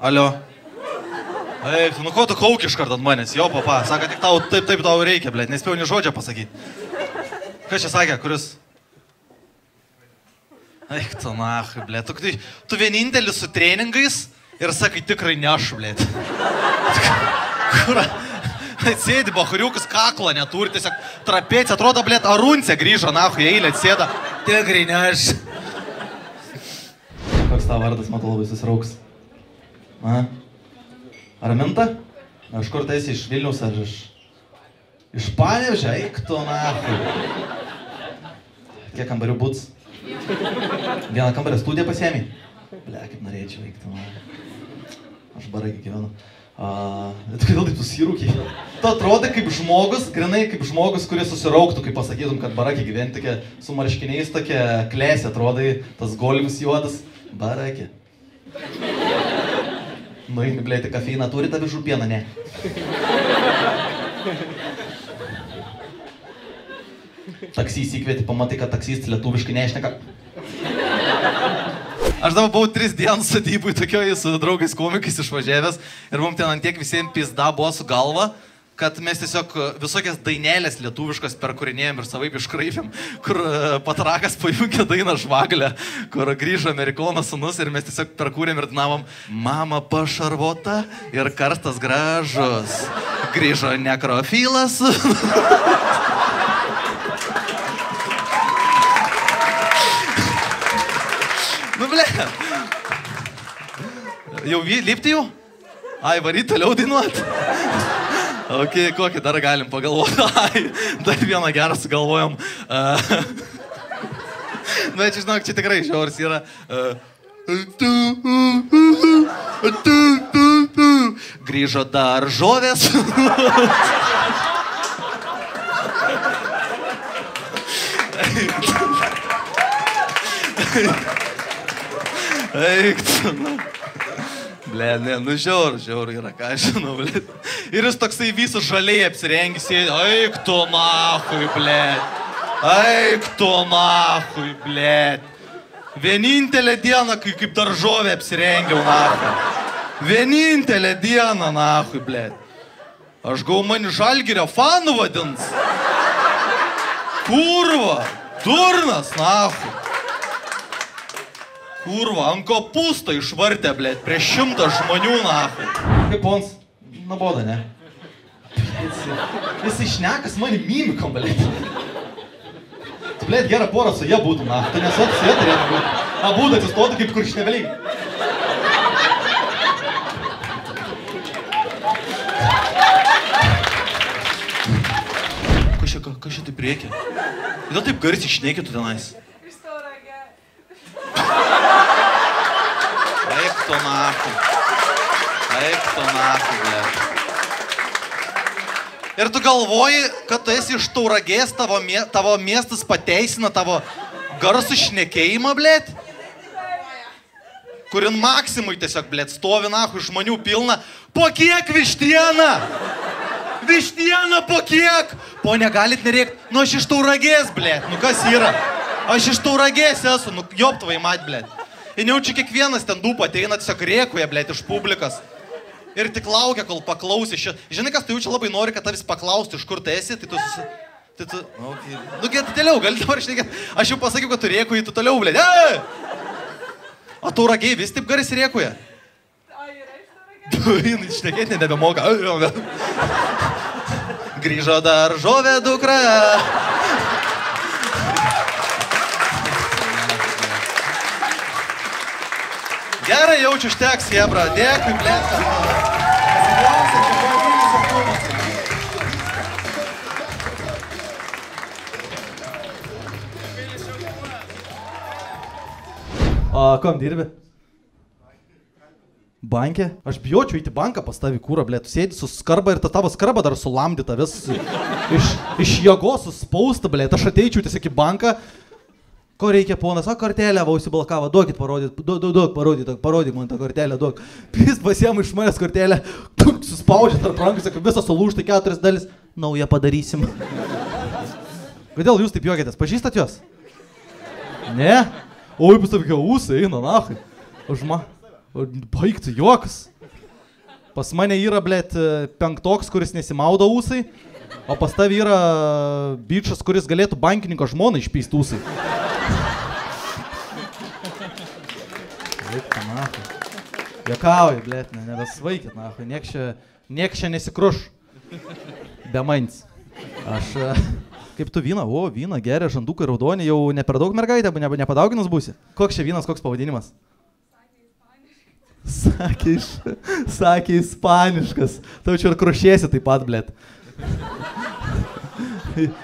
Alio. Eik, nu ko tu kauki iš karto ant manęs? Jo, papa, sako, tik tau taip tau reikia, blėt, nespėjau ni žodžio pasakyti. Kas čia sakė, kuris? Eik, tu nahui, blėt, tu vienintelis su treningais ir sakai, tikrai ne aš, blėt. Kur? Sėdi bahuriukas, kaklo neturi, tiesiog trapėci, atrodo, blėt, Aruncė grįžo, nahui, eilė atsėda. Tikrai ne aš. Koks tavo vardas, matau, labai susirauks. Raminta? Aš kur tai esi, iš Vilniaus ar iš Panevėžio? Eik tu, nahui. Kiek kambarių būts? Vieną kambarę studiją pasiėmė? Ble, kaip norėčiau, eik tu, nahui. Aš barai gyvenu. Tu kodėl taip susirūkiai? Tu atrodai kaip žmogus, grinai kaip žmogus, kuris susirauktų, kai pasakytum, kad barakė gyventi tokia su marškiniais, tokia klėsė, atrodai, tas golvis juodas. Barakė. Nueini, blėti, kafeiną turi, avižų pieną, ne. Taksys įkvieti, pamatai, kad taksys lietuviškai nešneka. Aš dabar buvau 3 dienas sodybui, tokioj su draugais komikais išvažiavęs ir mums ten antiek visiems pizda buvo su galva, kad mes tiesiog visokias dainelės lietuviškas perkurinėjom ir savaip iškraipėm, kur Patrakas pajungė dainą Žvaglę, kur grįžo Amerikonas sūnus ir mes tiesiog perkūrėm ir dainavom Mama pašarvota ir karstas gražus, grįžo nekrofilas. Nu, ble. Jau lipti jau? Ai, varyt toliau dainuot. Ok, kokį dar galim pagalvoti. Ai, dar vieną gerą sugalvojom. Na, čia žinok, čia tikrai žiaurs yra. Grįžo daržovės. Eik, ble, ne, nu žiaur yra, ką aš žinau, ble. Ir jis toksai visas žaliai apsirengęs, eik tu nahui, ble. Eik tu nahui, ble. Vienintelę dieną, kai kaip daržovė apsirengiau, nahui. Vienintelę dieną, nahui, ble. Aš gau mani Žalgirio fanų vadins. Kurva, durnas, nahui. Kurva, ant kopūsto išvartė, blėt, prieš 100 žmonių, nahui. Kaip pons, naboda, ne? Jis išnekas mani mimikom, blėt. Tu, blėt, gerą porą su jie būtų, nahui. Tu nesuotų su jie turėtų būtų. Abudu atsistotų kaip kuršneveliai. Kas čia taip reikia? Kodėl taip garsiai šnekėtų tenais? Eik tu nahui, ble. Ir tu galvoji, kad tu esi iš Tauragės, tavo miestas pateisina tavo garsų šnekėjimą, blėt? Kurin Maksimui tiesiog, blėt, stovi nahui žmonių pilna. Po kiek vištieną? Vištieną po kiek? Po negalit nereikti. Nu aš iš Tauragės, blėt. Nu kas yra? Aš iš Tauragės esu, nu joptuvai mat, blėt. Ir jau čia kiekvienas ten dūpa ateina, tiesiog rėkuja, blėt, iš publikas. Ir tik laukia, kol paklausė šio. Žinai, kas tu jau čia labai nori, kad tavis paklaustų, iš kur tu esi, tai tu... Nu, tu toliau, gali dabar šnekėti. Aš jau pasakiau, kad tu rėkuji, tu toliau, blėt. O Tauragiai vis taip garsiai rėkuja? Jis šnekėti nebemoka. Grįžo daržovė dukra. Gerai, jaučiu, užteks, jebra. Dėkui, blėt. O, kom dirbi? Bankė? Aš bijočiau įti banką pas tavį kūrą, blėt. Tu sėdi su skarba ir ta tavo skarba dar sulamdyta vis iš jėgos suspausta, blėt. Aš ateičiau tiesiog į banką. Ko reikia, ponas? O, kortelę va užsibalkavo. Duokit parodyt. Parodyk man tą kortelę, duok. Jis pasiema iš manęs kortelę, suspaudžia tarp rankų, sako, visą sulūžta 4 dalis. Naują padarysim. Kodėl jūs taip juokėtės? Pažįstat jos? Ne? Oi, pas tokia ūsai eina, nachai. Baigti juokas. Pas mane yra, blėt, penktoks, kuris nesimaudo ūsai, o pas tavi yra bičas, kuris galėtų bankininko žmoną išpysti ūsai. Taip, nahui. Jokauju, blėt, nebesvaikit, nahui. Niek čia nesikruš. Be mains. Aš... Kaip tu vyną? O, vyną geria, žandukai raudoni, jau ne per daug mergaitė, nepadauginus būsi. Koks čia vynas, koks pavadinimas? Sakė ispaniškas. Tau čia ir krušiesi taip pat, blėt.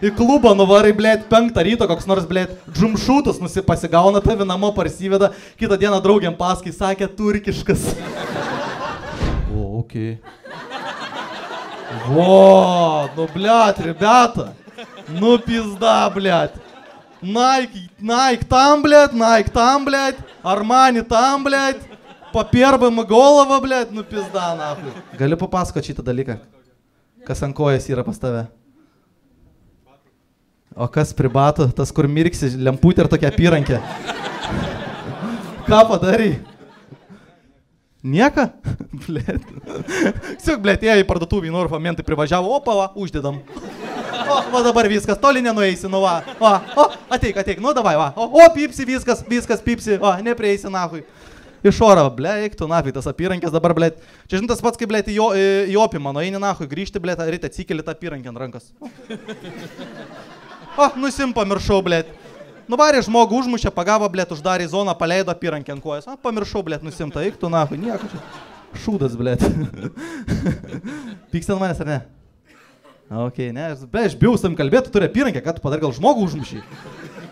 Į klubą nuvarai, blėt, 5 ryto, koks nors, blėt, džumšūtus pasigauna, tavi namo parsiveda, kitą dieną draugiam paskai, sakė turkiškas. O, okei. Vo, nu, blėt, rебята. Nu, pizda, blėt. Nike tam, blėt, Armani tam, blėt. Papierbama golova, blėt, nu pizda, nahui. Gali papasakoti šitą dalyką? Kas ant kojas yra pas tave? O kas pribato? Tas, kur mirksi, lemputė ir tokia apyrankė. Ką padarai? Nieka? Blėt. Siuk, blėt, ėjo į parduotuvį, noriu pamentai privažiavo, opa, va, uždedam. O, va dabar viskas, toli nenueisi, nu va. O, ateik, nu davai, va. O, pipsi, viskas, pipsi, o, neprieisi, nahui. Iš oro, blėt, tu nahui, tas apyrankės dabar, blėt. Čia žintas pats, kaip, blėt, į opimą, nu eini, nahui, grįžti, blėt, ryte atsikeli tą apyrankę ant rankas. O, nusim pamiršau, blėt. Nuvarė žmogų, užmušė, pagavo, blėt, uždarė zoną, paleido apyrankę ant kojas. O, pamiršau, blėt, nusimta, eik tu, nahui, nieko čia. Šūdas, blėt. Pyksti ant manęs, ar ne? Okei, ne, blėt, aš bijau su tavim kalbėti, tu turi apyrankę, ką tu padarė, gal žmogų užmušį?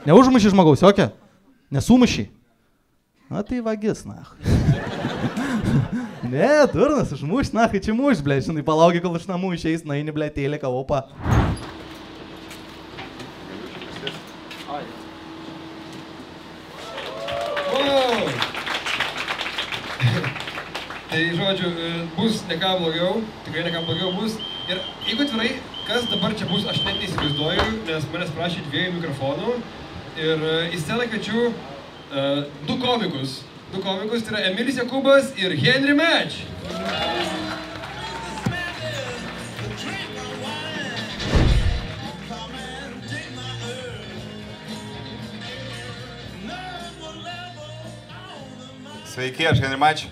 Neužmušį žmogaus, jokia? Nesumušį? Na tai vagis, nahui. Ne, durnas, užmuš, nahui, čia muš, blėt, žinai, palauki, kol iš namų išeis, naini, blėt, tėlika, opa. Tai, žodžiu, bus ne ką blogiau, tikrai ne ką blogiau bus. Ir jeigu atvirai, kas dabar čia bus, aš net neįsivaizduoju, nes manęs prašė 2 mikrofonų. Ir į sceną kviečiu 2 komikus. 2 komikus, tai yra Emilis Jakubas ir Henry Match. Sveiki, aš Henry Match.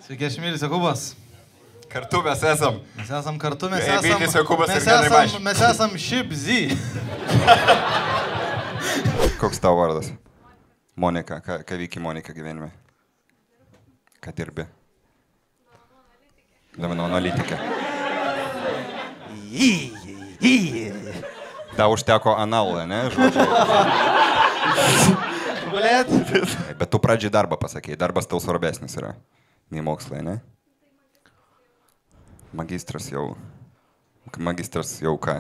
Sveiki, aš Emilis Jakubas. Kartu mes esam. Mes esam kartu, Emilis Jakubas ir Henry Match. Mes esam Šipzy. Koks tavo vardas? Monika. Ką veiki Monika gyvenime? Ką dirbi? Duomenų analitikė. Tau užteko analą, ne? Bet tu pradžiai darbą pasakėjai. Darbas tau svarbesnis yra. Nei mokslai, ne? Magistras jau ką?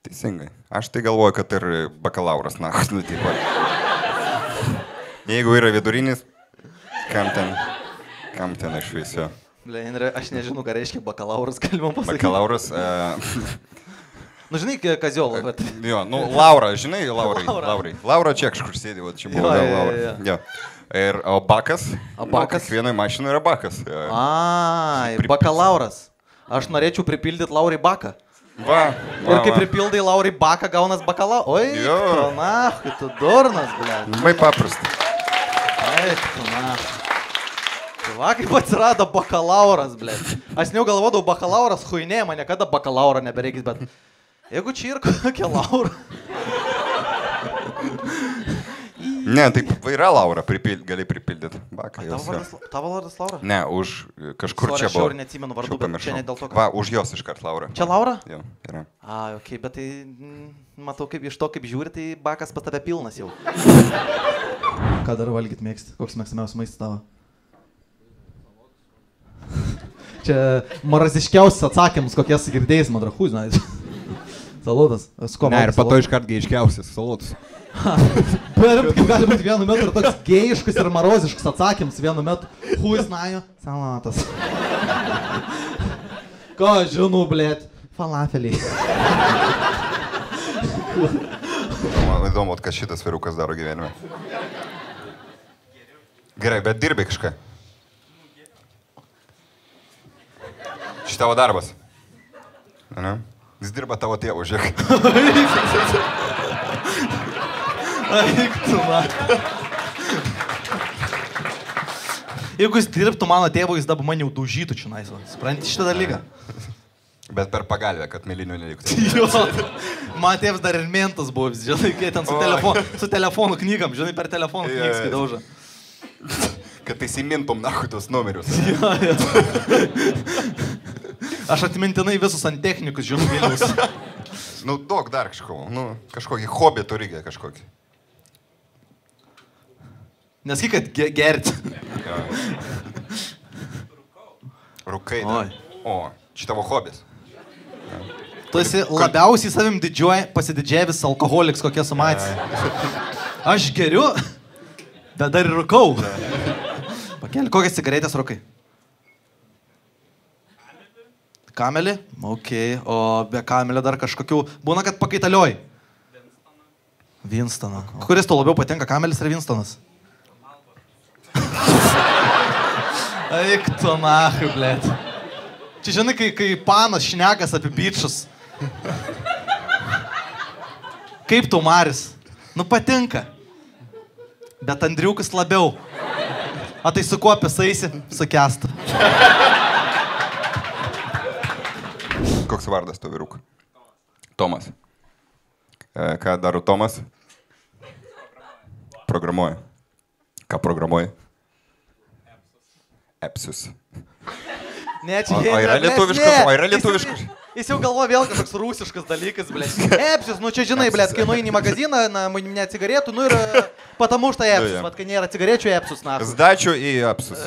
Teisingai. Aš tai galvoju, kad ir bakalauras, na, nu, tipo. Jeigu yra vidurinis, kam ten iš viso? Aš nežinau, ką reiškia bakalauras, galima pasakyti. Bakalauras... Nu, žinai, Kaziolo, bet... Jo, nu, Laura, žinai, Laurai. Laura čia kažkur sėdė, va, čia buvo Laura. Jo. Ir, o bakas? Kiekvienai mašinai yra bakas. Ai, bakalauras. Aš norėčiau pripildyti Laurai baką. Va. Ir kai pripildai Laurai baką, gaunas bakalauras. Oi, tu nahui, tu durnas, blėt. Labai paprasta. Ai, tu nahui. Va, kaip atsirado bakalauras, blėt. Aš jau galvodavau, bakalauras huinė, man niekada bakalauro nebereikis, bet... Jeigu čia ir kokia Laura. Ne, taip yra Laura, gali pripildyti. Baka, tavo vardas Laura? Ne, už kažkur čia buvo. Aš jau ir neatsimenu vardų, bet čia ne dėl to, kad... Va, už jos iškart Laura. Čia Laura? Jo, yra. Okei, bet tai matau, kaip iš to, kaip žiūri, tai bakas pas tave pilnas jau. Ką dar valgyt mėgsti? Koks mėgstamiausias maistas tavo? Čia maraziškiausias atsakymus, kokies girdėjai, man drahų, žinai. Salotas. Ne, ir po to iškart geiškiausias salotus. Bet kaip gali būti vienu metu ir toks geiškas ir maroziškas atsakymas vienu metu. Huisnajo, salatas. Ką žinau, blėt, falafeliai. Man įdomu, ką šitas vyrukas daro gyvenime. Gerai, bet dirbi kažką. Šitavo darbas. Ne? Jis dirba tavo tėvo, žiūrėk. Eik tu, man. Jeigu jis dirbtų mano tėvo, jis dabar man jau daužytų čia nais. Supranti šitą dalyką? Bet per pagalbę, kad mėlynių neliktų. Jo, man tėvas dar ir mentas buvo, žinai, kai ten su telefonu knygam, žinai, per telefoną knygas kai dauža. Kad įsimintum nahui tos numerius. Jo. Aš atmintinai visus ant technikus, žinau, Vilniaus. Nu, daug dar kažko, nu, kažkokį hobį turi kažkokį. Nesakyk, kad gerti. Rūkai. O, čia tavo hobis. Tu esi labiausiai savim pasididžiavęs alkoholiks, kokie sumatys. Aš geriu, bet dar ir rūkau. Pakeli, kokias cigaretės rūkai? Kamelį? Ok, o be kamelio dar kažkokių... Būna, kad pakaitalioji. Winstoną. Kuris tau labiau patinka, kamelis ar Winstonas? Eik tu nahui, blėt. Čia žinai, kai panas šnekas apie bičus. Kaip tu, Maris? Nu patinka. Bet Andriukas labiau. A tai su kuo pisaisi? Su Kestu. Koks vardas to vyruk? Tomas. Ką daro Tomas? Programuoja. Ką programuoja? Epsus. Ne, čia o yra lietuviškas? O yra lietuviškas? Jis jau galvoja vėl kažkoks rusiškas dalykas, blėt. Epsus, nu čia žinai, blėt, kai nueini į magaziną, ne cigaretų, nu ir patamu štai Epsus, vat kai nėra cigarečių Epsus, na. Zdačiu į Epsus.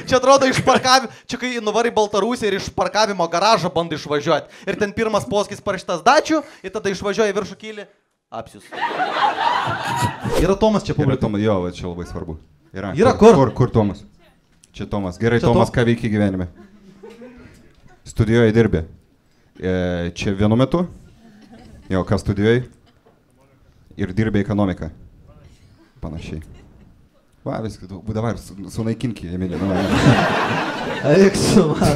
Čia atrodo iš parkavimo, čia kai nuvarai Baltarusiją ir iš parkavimo garažo bandai išvažiuoti. Ir ten pirmas poskis parašytas Dačiu, ir tada išvažiuoja viršų kylį. Epsus. Yra Tomas čia publika. Jo, čia labai svarbu. Yra kur? Kur Tomas? Čia Tomas. Gerai, Tomas, ką veikia gyvenime? Studijuoji dirbi. Čia vienu metu? Jo, ką studijuoji? Ir dirbi ekonomiką. Panašiai. Va, viskas, dabar sunaikinki, Emilija. Eik su man.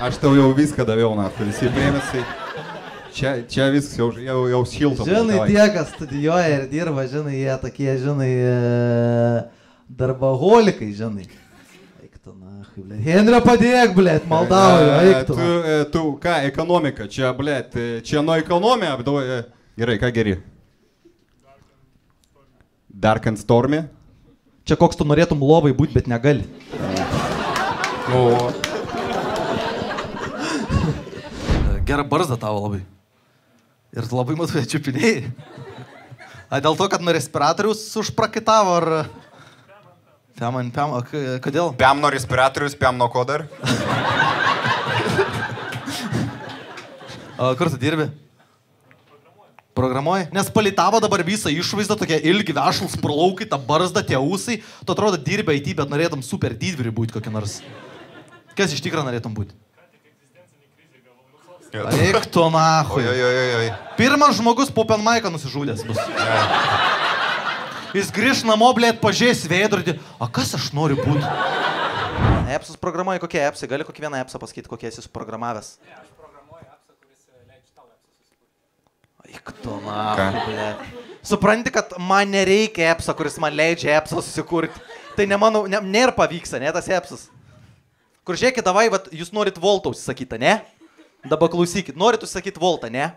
Aš tau jau viską daviau, na, visi mėnesiai. Čia viskas jau šilto. Žinai, tie, kas studijuoja ir dirba, žinai, jie tokie, žinai, darbaholikai, žinai. Eik tu, nahui, blėt. Henrio padėk, blėt, maldauju, eik tu. Tu ką, ekonomika, čia, blėt, čia nuo ekonomija, gerai, ką geri? Dark and Stormy? Čia koks tu norėtum lovai būti, bet negali. Gerą barzdą tavo labai. Ir labai matau, čiupinėjai. A dėl to, kad nuo respiratorius užprakitavo, ar... Piam, kodėl? Piam nuo respiratorius, piam nuo ko dar? Kur tu dirbi? Programuoji? Nes palitavo dabar visą išvaizdą, tokie ilgi vešlus pralaukai, ta barzda, tie ūsai. Tu atrodo dirbi IT, bet norėtum super didvyri būti kokį nors. Kas iš tikrųjų norėtum būti? Eik tu nahui. Pirmas žmogus po penmaiką nusižudęs bus. Jis grįž namo, blėt, pažiūrės veidrodį. A kas aš noriu būti? Epsus programuoji, kokie epsai? Gali kokį vieną epsą pasakyti, kokie esi suprogramavęs? Ne, aš programuoju epsą, kuris leidžia tau epsą susikurti. Eik tu nahui, blėt. Supranti, kad man nereikia epsą, kuris man leidžia epsą susikurti. Tai ne mano, nėra pavyksta, ne tas epsas. Kur žiūrėkit, davai, jūs norit voltą užsisakyti, ne? Dabar klausykit, norit užsakyti voltą, ne?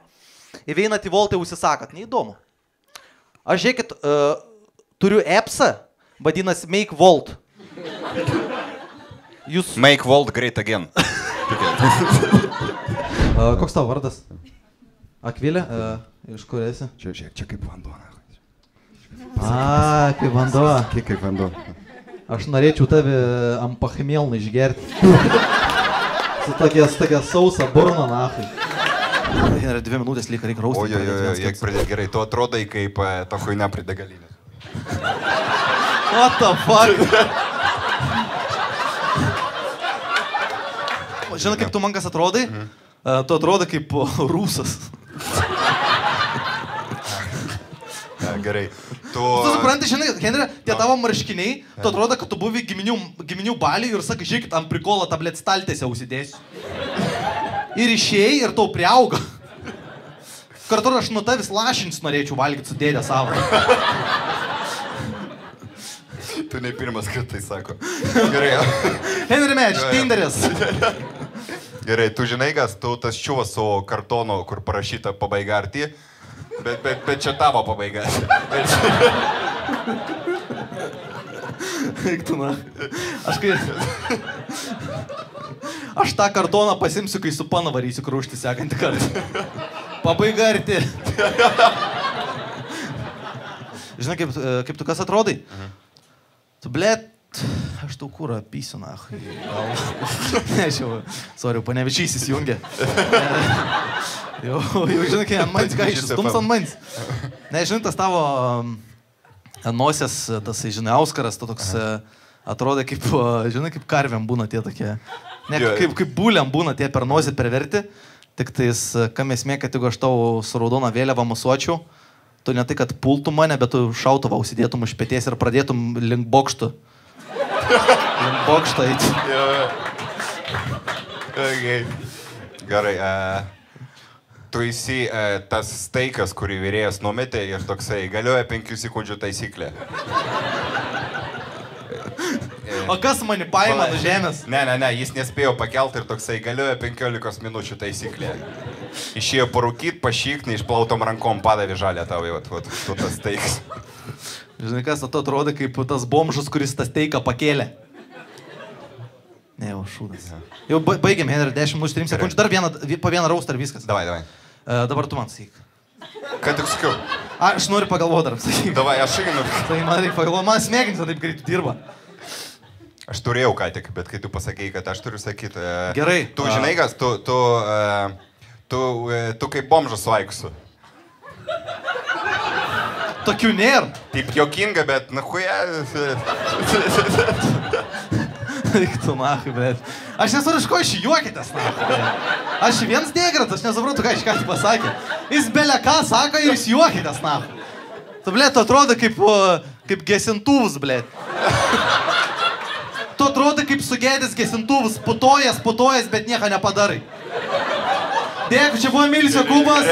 Įveinat į voltą, užsisakot, neįdomu. Aš žiūrėkit, turiu epsą, vadinasi Make Volt. Jūs... Make Volt great again. Koks tavo vardas? Akvilė? Iš kur esi? Čia kaip vanduo. Kaip vanduo. Kaip vanduo. Aš norėčiau tavi ant pachmielną išgerti. Su tokia sausa burna, nahui. Yra 2 minutės lyg reikia raustis. Jeigu pradėt gerai, tu atrodai kaip ta huina prie degalinės. What the fuck? Žinai, kaip tu man kas atrodai? Tu atrodai kaip rusas. Gerai. Tu supranti, žinai, Henry, tie tavo marškiniai, tu atrodo, kad tu buvai giminių baliai ir sakai, žiūrėkit, ant prikolo tablet staltėse užsidėsiu. Ir išėjai ir tau priauga. Kartu aš nuo tavis lašins norėčiau valgyti su dėdė savo. Tu ne pirmas, kad tai sako. Gerai. Henry Match, Tinderis. Gerai, tu žinai, kas, tu tas čiuvas su kartonu, kur parašyta pabaiga arti, bet čia tavo pabaiga. Eiktuna. Aš tą kartoną pasimsiu, kai su pana varysiu krūšti sekantį kartą. Pabaiga arti. Žinai, kaip tu kas atrodai? Tu, blėt, aš tau kūrą pysiu, nachai. Ne, sorry, Panevičys įsijungė. Jau, žinai, kai ant manęs, ką išstums ant manęs. Ne, žinai, tas tavo nosies, tas, žinai, auskaras, tu toks atrodė kaip, žinai, kaip karviam būna tie tokie. Ne, kaip būliam būna tie per nosį perverti. Tik tais, kam esmė, kad jeigu aš tau su raudona vėliava masuočiau, tu ne tai, kad pultum mane, bet tu šautuvą užsidėtum už peties ir pradėtum link bokštų. Link bokštą eiti. Okay. Gerai. Tu esi tas steikas, kurį vyrėjas numetė ir toksai galioja 5 sekundžių taisyklė. O kas mane paima nuo žemės? Ne, jis nespėjo pakelti ir toksai galioja 15 minučių taisyklė. Išėjo parūkyt, pašykt, neišplautom rankom padavė žalę tau, tu tas steikas. Žinai, kas tu atrodo kaip tas bomžus, kuris tą steiką pakėlė. Ne, jau šūdas. Jau baigėm, Henry, 10 minučių, 3 sekundžių, dar po vieną raustą ir viskas. Davai. Dabar tu man sakyk. Ką tik sakiau? Aš noriu pagalvoti dar, sakyk. Davai, aš irgi noriu. Tai man reikia pagalvoti, man smegenys taip greitai dirba. Aš turėjau ką tik, bet kai tu pasakėjai, kad aš turiu sakyti... Gerai. Tu žinai, kas, tu kaip bomžas suaikusiu. Tokių nėra. Taip jokinga, bet nahuja... Eik tu, nachai, bet. Aš nesuprantu, iš ko iš juokitės, nachai. Aš viens negrat, aš nesuprantu, ką iš ką pasakė. Jis belia ką sako ir jūs juokitės, nachai. Tu, blėt, tu atrodo kaip gesintuvus, blėt. Tu atrodo kaip sugėdęs gesintuvus, putojas, bet nieko nepadarai. Dėkui, čia buvo Emilis Jokūbas.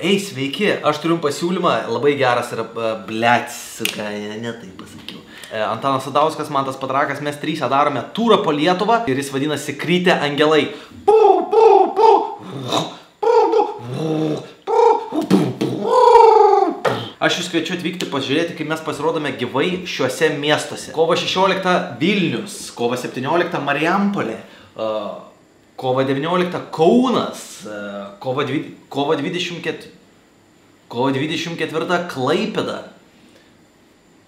Ei, sveiki, aš turiu pasiūlymą, labai geras yra, blėt, ne taip pasakiau. Antanas Sadauskas, Mantas Patrakas, mes 3 darome turą po Lietuvą ir jis vadinasi Krytė angelai. Aš jūs kviečiu atvykti pažiūrėti, kaip mes pasirodome gyvai šiuose miestuose. Kovo 16 Vilnius, kovo 17 Marijampolė, kovo 19 Kaunas, kovo 24 Klaipėda,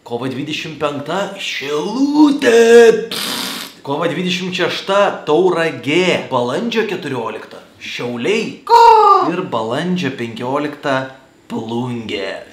kovo 25 Šilutė, kovo 26 Tauragė, balandžio 14 Šiauliai ir balandžio 15 Plungė.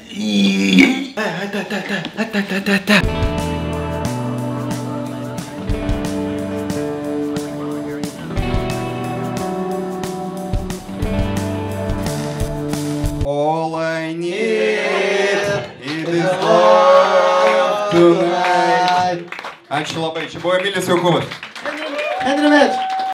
All I need is love tonight. Ačiū labai, čia buvo Emilis Jokūbas. Henry Match.